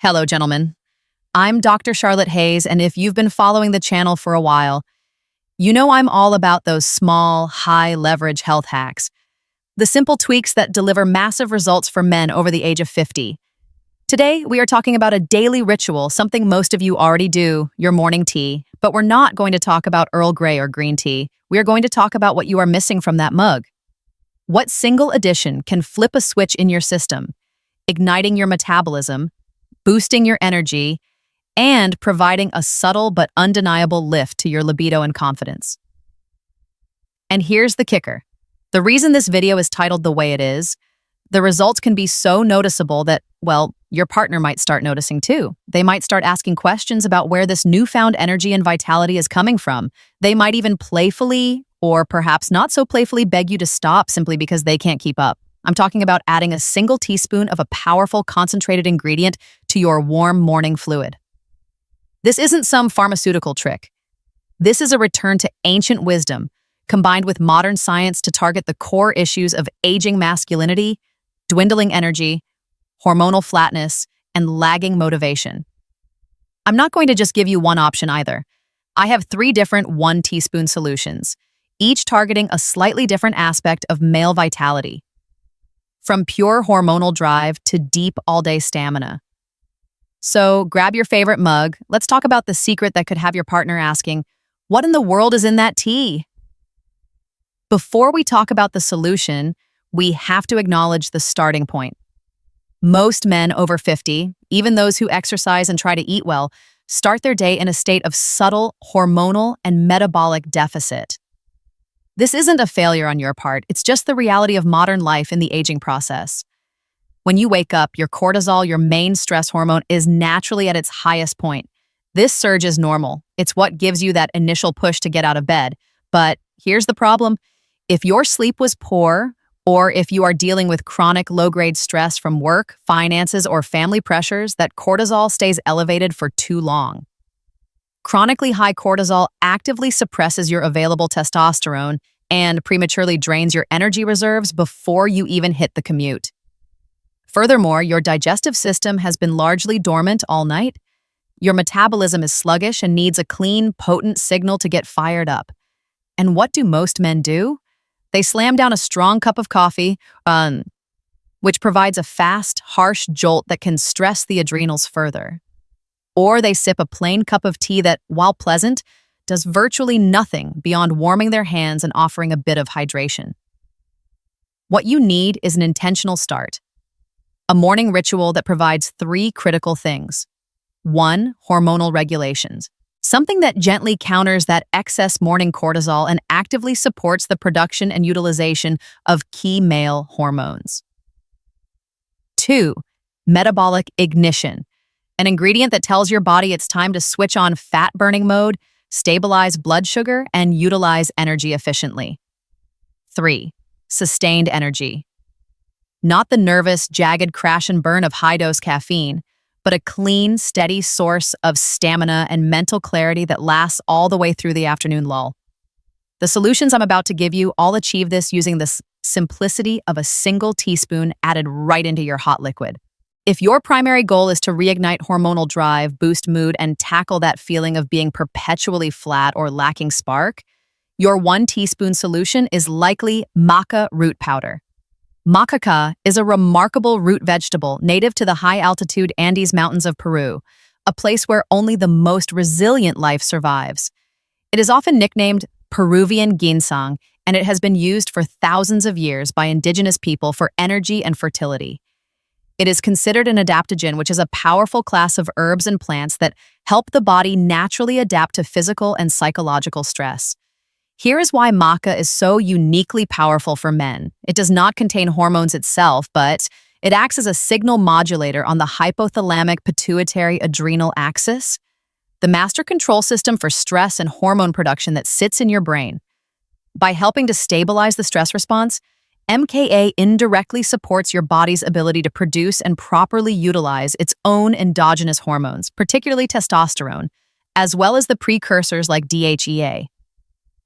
Hello, gentlemen. I'm Dr. Charlotte Hayes, and if you've been following the channel for a while, you know I'm all about those small, high-leverage health hacks. The simple tweaks that deliver massive results for men over the age of 50. Today, we are talking about a daily ritual, something most of you already do, your morning tea. But we're not going to talk about Earl Grey or green tea. We are going to talk about what you are missing from that mug. What single addition can flip a switch in your system, igniting your metabolism, boosting your energy, and providing a subtle but undeniable lift to your libido and confidence. And here's the kicker. The reason this video is titled the way it is, the results can be so noticeable that, well, your partner might start noticing too. They might start asking questions about where this newfound energy and vitality is coming from. They might even playfully, or perhaps not so playfully, beg you to stop simply because they can't keep up. I'm talking about adding a single teaspoon of a powerful concentrated ingredient to your warm morning fluid. This isn't some pharmaceutical trick. This is a return to ancient wisdom, combined with modern science to target the core issues of aging masculinity, dwindling energy, hormonal flatness, and lagging motivation. I'm not going to just give you one option either. I have 3 different 1 teaspoon solutions, each targeting a slightly different aspect of male vitality. From pure hormonal drive to deep all-day stamina. So grab your favorite mug. Let's talk about the secret that could have your partner asking, "What in the world is in that tea?" Before we talk about the solution, we have to acknowledge the starting point. Most men over 50, even those who exercise and try to eat well, start their day in a state of subtle hormonal and metabolic deficit. This isn't a failure on your part, it's just the reality of modern life in the aging process. When you wake up, your cortisol, your main stress hormone, is naturally at its highest point. This surge is normal. It's what gives you that initial push to get out of bed. But here's the problem. If your sleep was poor, or if you are dealing with chronic low-grade stress from work, finances, or family pressures, that cortisol stays elevated for too long. Chronically high cortisol actively suppresses your available testosterone and prematurely drains your energy reserves before you even hit the commute. Furthermore, your digestive system has been largely dormant all night. Your metabolism is sluggish and needs a clean, potent signal to get fired up. And what do most men do? They slam down a strong cup of coffee, which provides a fast, harsh jolt that can stress the adrenals further. Or they sip a plain cup of tea that, while pleasant, does virtually nothing beyond warming their hands and offering a bit of hydration. What you need is an intentional start. A morning ritual that provides 3 critical things. 1, hormonal regulations. Something that gently counters that excess morning cortisol and actively supports the production and utilization of key male hormones. 2, metabolic ignition. An ingredient that tells your body it's time to switch on fat-burning mode, stabilize blood sugar, and utilize energy efficiently. 3, sustained energy. Not the nervous, jagged crash and burn of high-dose caffeine, but a clean, steady source of stamina and mental clarity that lasts all the way through the afternoon lull. The solutions I'm about to give you all achieve this using the simplicity of a single teaspoon added right into your hot liquid. If your primary goal is to reignite hormonal drive, boost mood, and tackle that feeling of being perpetually flat or lacking spark, your 1 teaspoon solution is likely maca root powder. Maca is a remarkable root vegetable native to the high-altitude Andes Mountains of Peru, a place where only the most resilient life survives. It is often nicknamed Peruvian ginseng, and it has been used for thousands of years by indigenous people for energy and fertility. It is considered an adaptogen, which is a powerful class of herbs and plants that help the body naturally adapt to physical and psychological stress. Here is why maca is so uniquely powerful for men. It does not contain hormones itself, but it acts as a signal modulator on the hypothalamic pituitary adrenal axis, the master control system for stress and hormone production that sits in your brain. By helping to stabilize the stress response, MKA indirectly supports your body's ability to produce and properly utilize its own endogenous hormones, particularly testosterone, as well as the precursors like DHEA.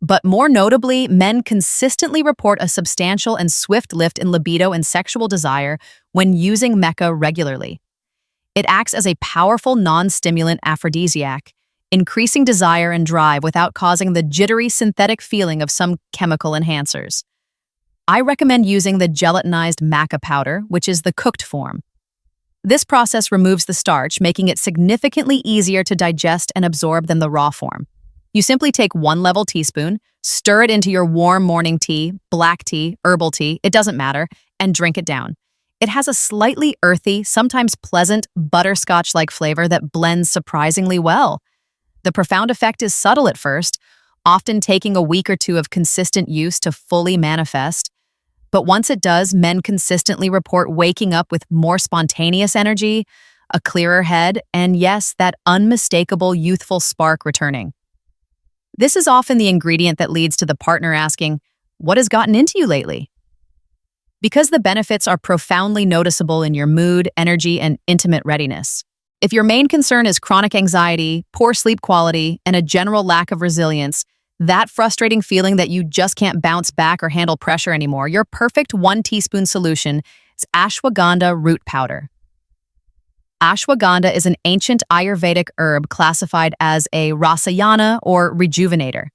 But more notably, men consistently report a substantial and swift lift in libido and sexual desire when using maca regularly. It acts as a powerful non-stimulant aphrodisiac, increasing desire and drive without causing the jittery synthetic feeling of some chemical enhancers. I recommend using the gelatinized maca powder, which is the cooked form. This process removes the starch, making it significantly easier to digest and absorb than the raw form. You simply take 1 level teaspoon, stir it into your warm morning tea, black tea, herbal tea, it doesn't matter, and drink it down. It has a slightly earthy, sometimes pleasant, butterscotch-like flavor that blends surprisingly well. The profound effect is subtle at first, often taking a week or two of consistent use to fully manifest. But once it does, men consistently report waking up with more spontaneous energy, a clearer head, and yes, that unmistakable youthful spark returning. This is often the ingredient that leads to the partner asking, "What has gotten into you lately?" Because the benefits are profoundly noticeable in your mood, energy, and intimate readiness. If your main concern is chronic anxiety, poor sleep quality, and a general lack of resilience, that frustrating feeling that you just can't bounce back or handle pressure anymore, your perfect 1 teaspoon solution is ashwagandha root powder. Ashwagandha is an ancient Ayurvedic herb classified as a rasayana or rejuvenator.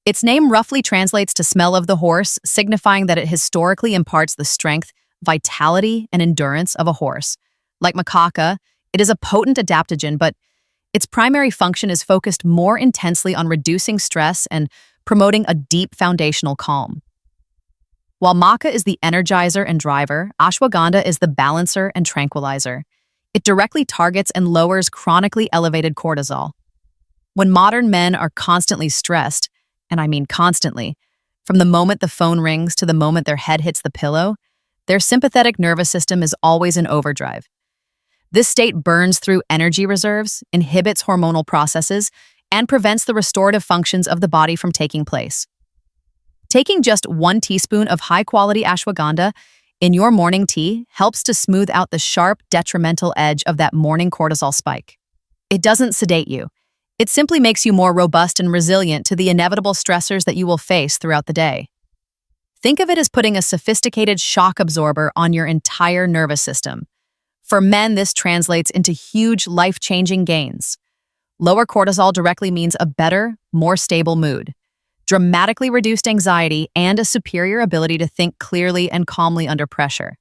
Its name roughly translates to smell of the horse, signifying that it historically imparts the strength, vitality, and endurance of a horse. Like maca, it is a potent adaptogen, but its primary function is focused more intensely on reducing stress and promoting a deep foundational calm. While maca is the energizer and driver, ashwagandha is the balancer and tranquilizer. It directly targets and lowers chronically elevated cortisol. When modern men are constantly stressed, and I mean constantly, from the moment the phone rings to the moment their head hits the pillow, their sympathetic nervous system is always in overdrive. This state burns through energy reserves, inhibits hormonal processes, and prevents the restorative functions of the body from taking place. Taking just 1 teaspoon of high-quality ashwagandha in your morning tea helps to smooth out the sharp, detrimental edge of that morning cortisol spike. It doesn't sedate you. It simply makes you more robust and resilient to the inevitable stressors that you will face throughout the day. Think of it as putting a sophisticated shock absorber on your entire nervous system. For men, this translates into huge, life-changing gains. Lower cortisol directly means a better, more stable mood, dramatically reduced anxiety, and a superior ability to think clearly and calmly under pressure.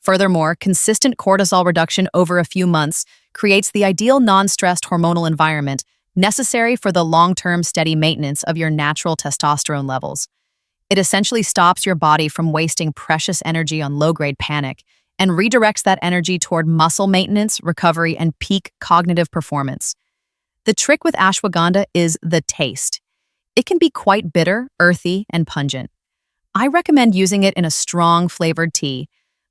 Furthermore, consistent cortisol reduction over a few months creates the ideal non-stressed hormonal environment necessary for the long-term steady maintenance of your natural testosterone levels. It essentially stops your body from wasting precious energy on low-grade panic and redirects that energy toward muscle maintenance, recovery, and peak cognitive performance. The trick with ashwagandha is the taste. It can be quite bitter, earthy, and pungent. I recommend using it in a strong flavored tea,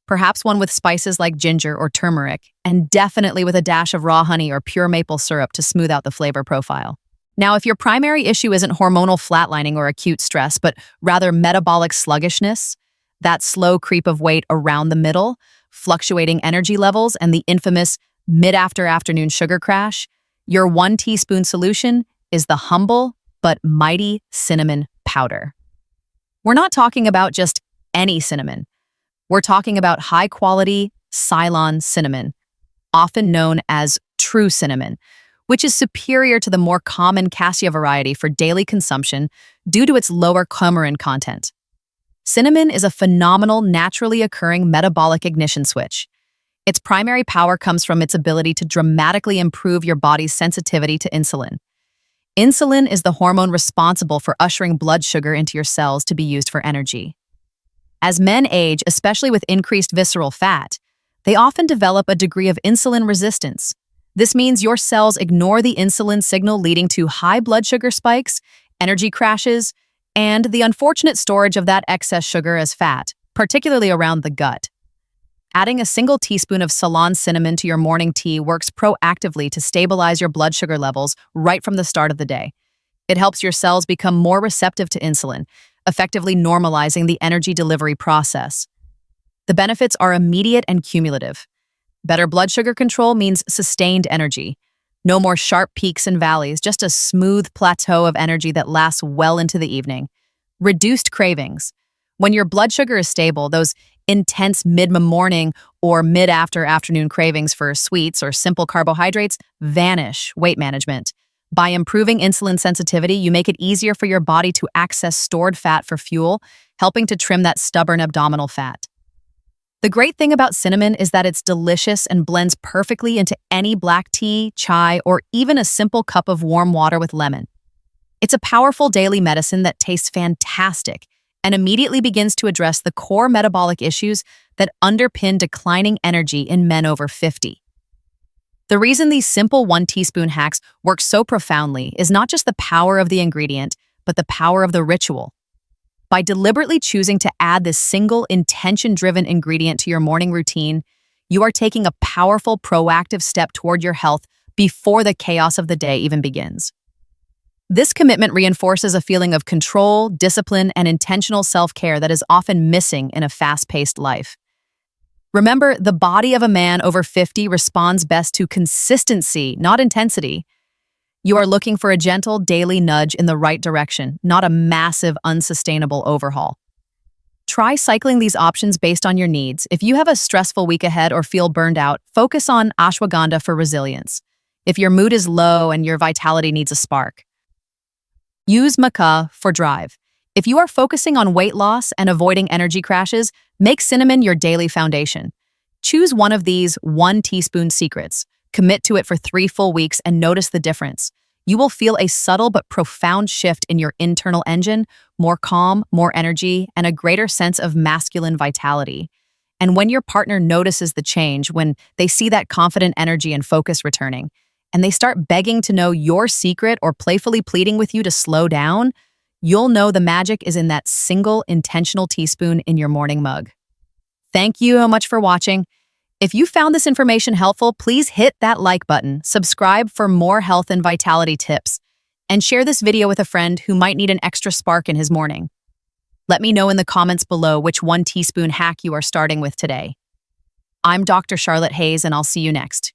perhaps one with spices like ginger or turmeric, and definitely with a dash of raw honey or pure maple syrup to smooth out the flavor profile. Now, if your primary issue isn't hormonal flatlining or acute stress, but rather metabolic sluggishness, that slow creep of weight around the middle, fluctuating energy levels, and the infamous mid-afternoon sugar crash, your 1 teaspoon solution is the humble but mighty cinnamon powder. We're not talking about just any cinnamon. We're talking about high-quality Ceylon cinnamon, often known as true cinnamon, which is superior to the more common cassia variety for daily consumption due to its lower coumarin content. Cinnamon is a phenomenal, naturally occurring metabolic ignition switch. Its primary power comes from its ability to dramatically improve your body's sensitivity to insulin. Insulin is the hormone responsible for ushering blood sugar into your cells to be used for energy. As men age, especially with increased visceral fat, they often develop a degree of insulin resistance. This means your cells ignore the insulin signal, leading to high blood sugar spikes, energy crashes, and the unfortunate storage of that excess sugar as fat, particularly around the gut. Adding a single teaspoon of Ceylon cinnamon to your morning tea works proactively to stabilize your blood sugar levels right from the start of the day. It helps your cells become more receptive to insulin, effectively normalizing the energy delivery process. The benefits are immediate and cumulative. Better blood sugar control means sustained energy. No more sharp peaks and valleys, just a smooth plateau of energy that lasts well into the evening. Reduced cravings. When your blood sugar is stable, those Intense mid-morning or mid-after afternoon cravings for sweets or simple carbohydrates vanish. Weight management. By improving insulin sensitivity, you make it easier for your body to access stored fat for fuel, helping to trim that stubborn abdominal fat. The great thing about cinnamon is that it's delicious and blends perfectly into any black tea, chai, or even a simple cup of warm water with lemon. It's a powerful daily medicine that tastes fantastic and immediately begins to address the core metabolic issues that underpin declining energy in men over 50. The reason these simple 1 teaspoon hacks work so profoundly is not just the power of the ingredient, but the power of the ritual. By deliberately choosing to add this single intention-driven ingredient to your morning routine, you are taking a powerful proactive step toward your health before the chaos of the day even begins. This commitment reinforces a feeling of control, discipline, and intentional self-care that is often missing in a fast-paced life. Remember, the body of a man over 50 responds best to consistency, not intensity. You are looking for a gentle, daily nudge in the right direction, not a massive, unsustainable overhaul. Try cycling these options based on your needs. If you have a stressful week ahead or feel burned out, focus on ashwagandha for resilience. If your mood is low and your vitality needs a spark, use maca for drive. If you are focusing on weight loss and avoiding energy crashes, make cinnamon your daily foundation. Choose one of these 1 teaspoon secrets. Commit to it for 3 full weeks and notice the difference. You will feel a subtle but profound shift in your internal engine, more calm, more energy, and a greater sense of masculine vitality. And when your partner notices the change, when they see that confident energy and focus returning, and they start begging to know your secret or playfully pleading with you to slow down, you'll know the magic is in that single intentional teaspoon in your morning mug. Thank you so much for watching. If you found this information helpful, please hit that like button, subscribe for more health and vitality tips, and share this video with a friend who might need an extra spark in his morning. Let me know in the comments below which 1 teaspoon hack you are starting with today. I'm Dr. Charlotte Hayes, and I'll see you next.